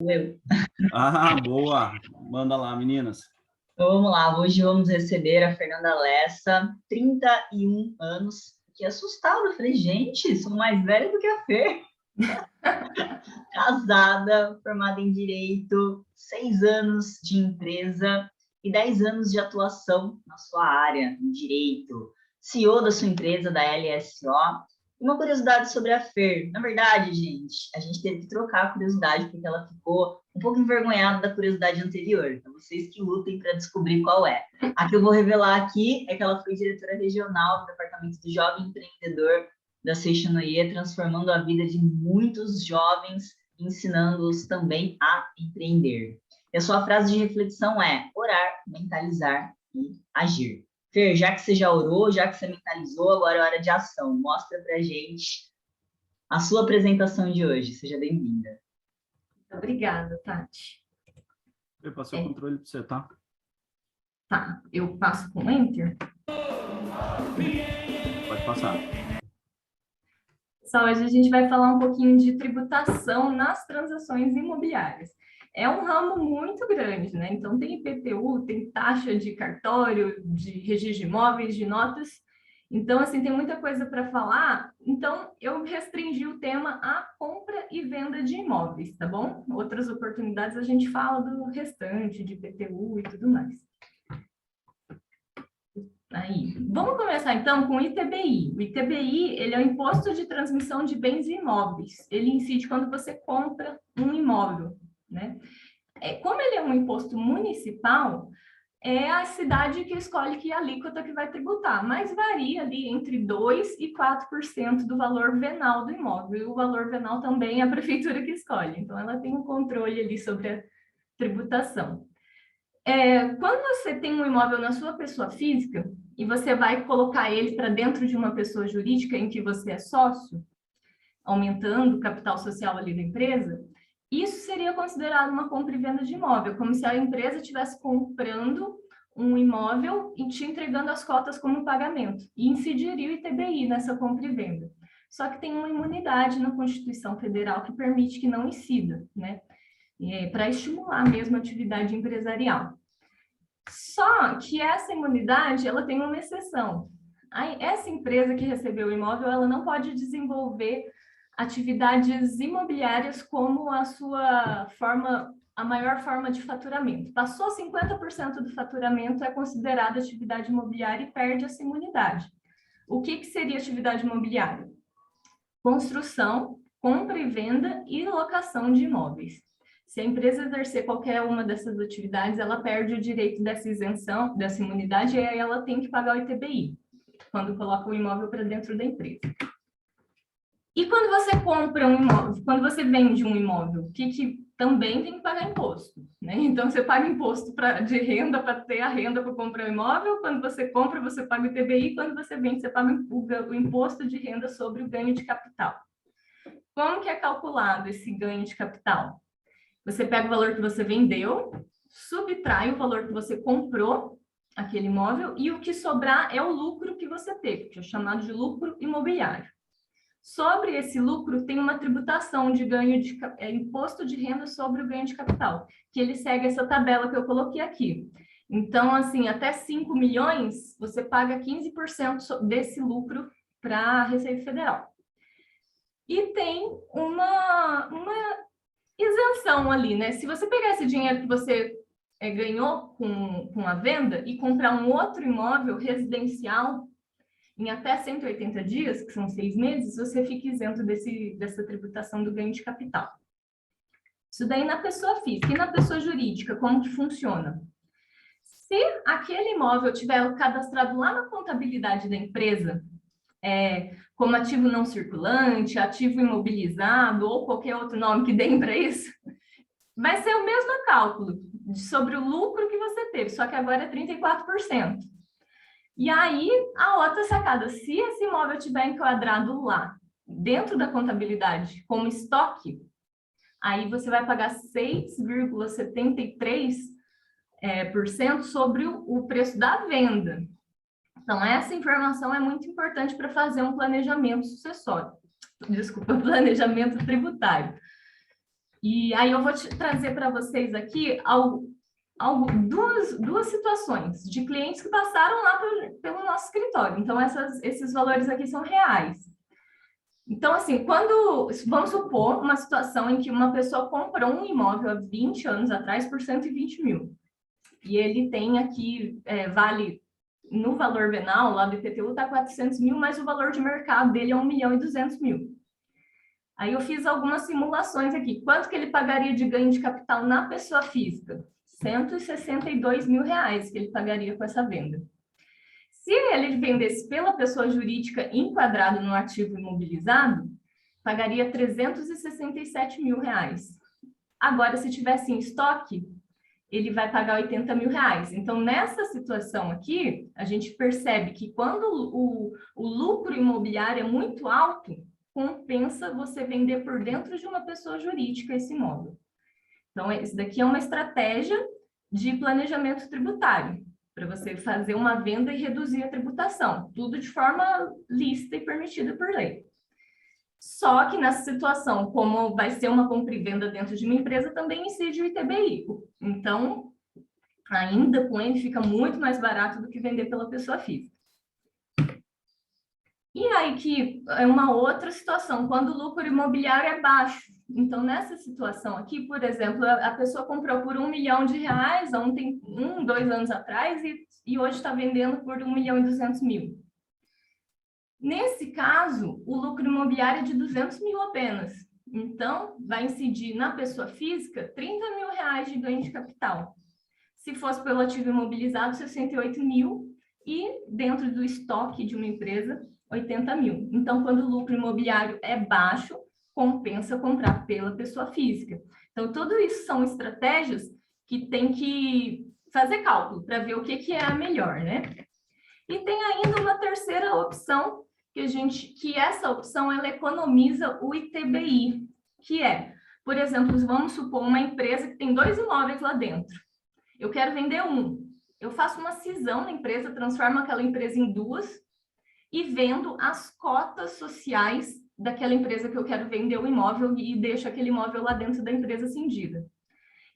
Eu. Ah, boa! Manda lá, meninas. Então, vamos lá, hoje vamos receber a Fernanda Lessa, 31 anos. Que assustado, eu falei, gente, sou mais velha do que a Fer. Casada, formada em Direito, 6 anos de empresa e 10 anos de atuação na sua área, em Direito. CEO da sua empresa, da LSO. Uma curiosidade sobre a Fer. Na verdade, gente, a gente teve que trocar a curiosidade porque ela ficou um pouco envergonhada da curiosidade anterior. Então, vocês que lutem para descobrir qual é. A que eu vou revelar aqui é que ela foi diretora regional do Departamento do Jovem Empreendedor da Seishonoye, transformando a vida de muitos jovens, ensinando-os também a empreender. E a sua frase de reflexão é orar, mentalizar e agir. Fer, já que você já orou, já que você mentalizou, agora é hora de ação. Mostra pra gente a sua apresentação de hoje. Seja bem-vinda. Obrigada, Tati. Eu passei o controle para você, tá? Tá, eu passo com Enter. Pode passar. Pessoal, hoje a gente vai falar um pouquinho de tributação nas transações imobiliárias. É um ramo muito grande, né? Então, tem IPTU, tem taxa de cartório, de registro de imóveis, de notas. Então, assim, tem muita coisa para falar. Então, eu restringi o tema à compra e venda de imóveis, tá bom? Outras oportunidades a gente fala do restante, de IPTU e tudo mais. Aí. Vamos começar, então, com o ITBI. O ITBI, ele é o Imposto de Transmissão de Bens Imóveis. Ele incide quando você compra um imóvel, né? Como ele é um imposto municipal, é a cidade que escolhe que alíquota que vai tributar, mas varia ali entre 2% e 4% do valor venal do imóvel. E o valor venal também é a prefeitura que escolhe. Então, ela tem um controle ali sobre a tributação. Quando você tem um imóvel na sua pessoa física e você vai colocar ele para dentro de uma pessoa jurídica em que você é sócio, aumentando o capital social ali da empresa, isso seria considerado uma compra e venda de imóvel, como se a empresa estivesse comprando um imóvel e te entregando as cotas como pagamento, e incidiria o ITBI nessa compra e venda. Só que tem uma imunidade na Constituição Federal que permite que não incida, né? Para estimular mesmo a atividade empresarial. Só que essa imunidade, ela tem uma exceção. Essa empresa que recebeu o imóvel, ela não pode desenvolver atividades imobiliárias como a maior forma de faturamento. Passou 50% do faturamento é considerado atividade imobiliária e perde essa imunidade. O que seria atividade imobiliária? Construção, compra e venda e locação de imóveis. Se a empresa exercer qualquer uma dessas atividades, ela perde o direito dessa isenção, dessa imunidade, e aí ela tem que pagar o ITBI, quando coloca o imóvel para dentro da empresa. E quando você compra um imóvel, quando você vende um imóvel, que também tem que pagar imposto, né? Então, você paga imposto de renda para ter a renda para comprar o imóvel, quando você compra, você paga o ITBI, quando você vende, você paga o imposto de renda sobre o ganho de capital. Como que é calculado esse ganho de capital? Você pega o valor que você vendeu, subtrai o valor que você comprou aquele imóvel e o que sobrar é o lucro que você teve, que é chamado de lucro imobiliário. Sobre esse lucro, tem uma tributação de ganho de imposto de renda sobre o ganho de capital, que ele segue essa tabela que eu coloquei aqui. Então, assim, até 5 milhões, você paga 15% desse lucro para a Receita Federal. E tem uma isenção ali, né? Se você pegar esse dinheiro que você ganhou com a venda e comprar um outro imóvel residencial em até 180 dias, que são 6 meses, você fica isento dessa tributação do ganho de capital. Isso daí na pessoa física. E na pessoa jurídica, como que funciona? Se aquele imóvel tiver cadastrado lá na contabilidade da empresa, como ativo não circulante, ativo imobilizado ou qualquer outro nome que deem para isso, vai ser o mesmo cálculo sobre o lucro que você teve, só que agora é 34%. E aí, a outra sacada, se esse imóvel estiver enquadrado lá, dentro da contabilidade, como estoque, aí você vai pagar 6,73% sobre o preço da venda. Então, essa informação é muito importante para fazer um planejamento sucessório. Desculpa, planejamento tributário. E aí eu vou trazer para vocês aqui duas situações de clientes que passaram lá pelo nosso escritório. Então, esses valores aqui são reais. Então, assim, vamos supor uma situação em que uma pessoa comprou um imóvel há 20 anos atrás por 120 mil. E ele tem aqui, vale, no valor venal, lá do IPTU, está 400 mil, mas o valor de mercado dele é 1.200.000. Aí eu fiz algumas simulações aqui. Quanto que ele pagaria de ganho de capital na pessoa física? 162 mil reais que ele pagaria com essa venda. Se ele vendesse pela pessoa jurídica enquadrado no ativo imobilizado, pagaria 367 mil reais. Agora, se tivesse em estoque, ele vai pagar 80 mil reais. Então, nessa situação aqui, a gente percebe que quando o lucro imobiliário é muito alto, compensa você vender por dentro de uma pessoa jurídica esse imóvel. Então, isso daqui é uma estratégia de planejamento tributário, para você fazer uma venda e reduzir a tributação, tudo de forma lícita e permitida por lei. Só que nessa situação, como vai ser uma compra e venda dentro de uma empresa, também incide o ITBI. Então, ainda com ele, fica muito mais barato do que vender pela pessoa física. E aí que é uma outra situação, quando o lucro imobiliário é baixo. Então, nessa situação aqui, por exemplo, a pessoa comprou por R$1 milhão ontem, 2 anos atrás, e hoje está vendendo por R$1.200.000. Nesse caso, o lucro imobiliário é de 200 mil apenas. Então, vai incidir na pessoa física 30 mil reais de ganho de capital. Se fosse pelo ativo imobilizado, 68 mil, e dentro do estoque de uma empresa, 80 mil. Então, quando o lucro imobiliário é baixo, compensa comprar pela pessoa física. Então, tudo isso são estratégias que tem que fazer cálculo para ver o que é a melhor, né? E tem ainda uma terceira opção, que essa opção ela economiza o ITBI, que é, por exemplo, vamos supor uma empresa que tem 2 imóveis lá dentro. Eu quero vender um. Eu faço uma cisão na empresa, transformo aquela empresa em 2 e vendo as cotas sociais daquela empresa que eu quero vender o imóvel e deixo aquele imóvel lá dentro da empresa cindida.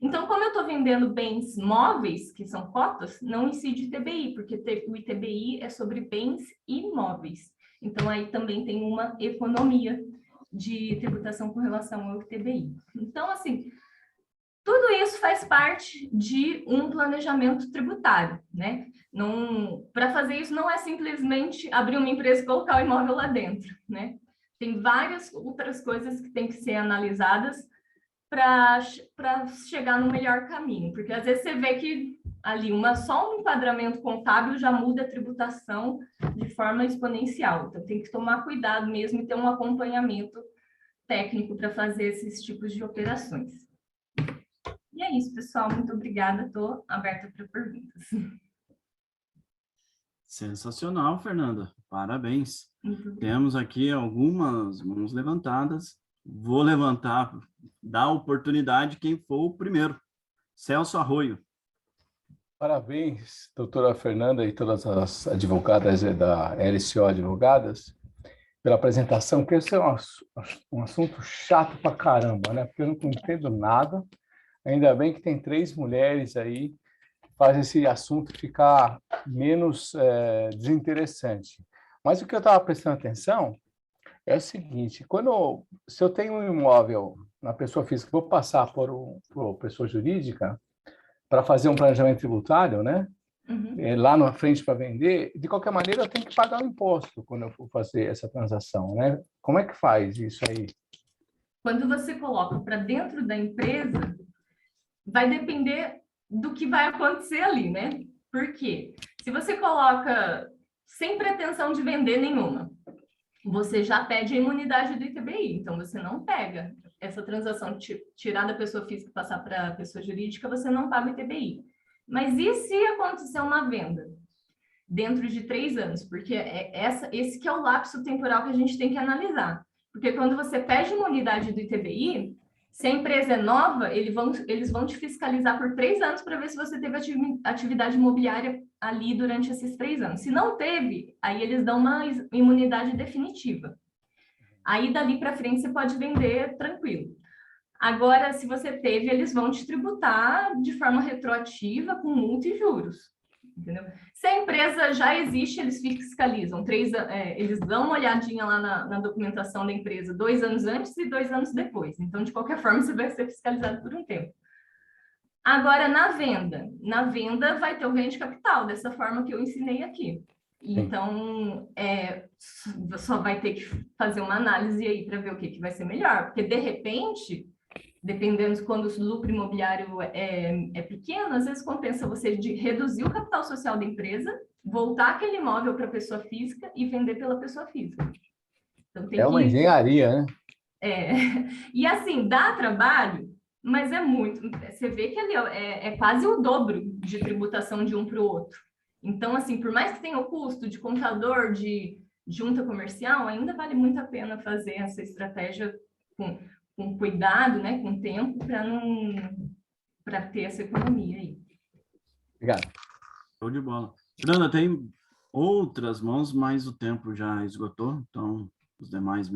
Então, como eu estou vendendo bens móveis, que são cotas, não incide ITBI, porque o ITBI é sobre bens imóveis. Então, aí também tem uma economia de tributação com relação ao ITBI. Então, assim, tudo isso faz parte de um planejamento tributário, né? Para fazer isso, não é simplesmente abrir uma empresa e colocar o imóvel lá dentro, né? Tem várias outras coisas que têm que ser analisadas para chegar no melhor caminho, porque às vezes você vê que ali só um enquadramento contábil já muda a tributação de forma exponencial. Então tem que tomar cuidado mesmo e ter um acompanhamento técnico para fazer esses tipos de operações. E é isso, pessoal. Muito obrigada. Estou aberta para perguntas. Sensacional, Fernanda. Parabéns. Temos aqui algumas mãos levantadas. Vou levantar, dar oportunidade quem for o primeiro. Celso Arroio. Parabéns, doutora Fernanda e todas as advogadas da LCO Advogadas, pela apresentação, porque esse é um assunto chato pra caramba, né? Porque eu não entendo nada. Ainda bem que tem 3 mulheres aí que fazem esse assunto ficar menos desinteressante. Mas o que eu estava prestando atenção é o seguinte: se eu tenho um imóvel na pessoa física, vou passar por pessoa jurídica para fazer um planejamento tributário, né? Uhum. Lá na frente para vender, de qualquer maneira eu tenho que pagar o imposto quando eu for fazer essa transação, né? Como é que faz isso aí? Quando você coloca para dentro da empresa, vai depender do que vai acontecer ali, né? Por quê? Se você coloca sem pretensão de vender nenhuma, você já pede a imunidade do ITBI, então você não pega essa transação, tirar da pessoa física e passar para a pessoa jurídica, você não paga o ITBI. Mas e se acontecer uma venda dentro de 3 anos? Porque esse que é o lapso temporal que a gente tem que analisar. Porque quando você pede imunidade do ITBI, se a empresa é nova, eles vão te fiscalizar por 3 anos para ver se você teve atividade imobiliária ali durante esses 3 anos. Se não teve, aí eles dão uma imunidade definitiva. Aí, dali para frente, você pode vender tranquilo. Agora, se você teve, eles vão te tributar de forma retroativa com multa e juros. Entendeu? Se a empresa já existe, eles fiscalizam. Eles dão uma olhadinha lá na documentação da empresa 2 anos antes e 2 anos depois. Então, de qualquer forma, você vai ser fiscalizado por um tempo. Agora, na venda vai ter o ganho de capital, dessa forma que eu ensinei aqui. Então, só vai ter que fazer uma análise aí para ver o que vai ser melhor. Porque, de repente, dependendo de quando o lucro imobiliário é pequeno, às vezes compensa você de reduzir o capital social da empresa, voltar aquele imóvel para a pessoa física e vender pela pessoa física. Então, tem uma engenharia, né? E assim, dá trabalho, mas é muito. Você vê que ali é quase o dobro de tributação de um para o outro. Então, assim, por mais que tenha o custo de contador, de junta comercial, ainda vale muito a pena fazer essa estratégia com cuidado, né, com tempo, para ter essa economia aí. Obrigado. Show de bola. Fernanda, tem outras mãos, mas o tempo já esgotou, então os demais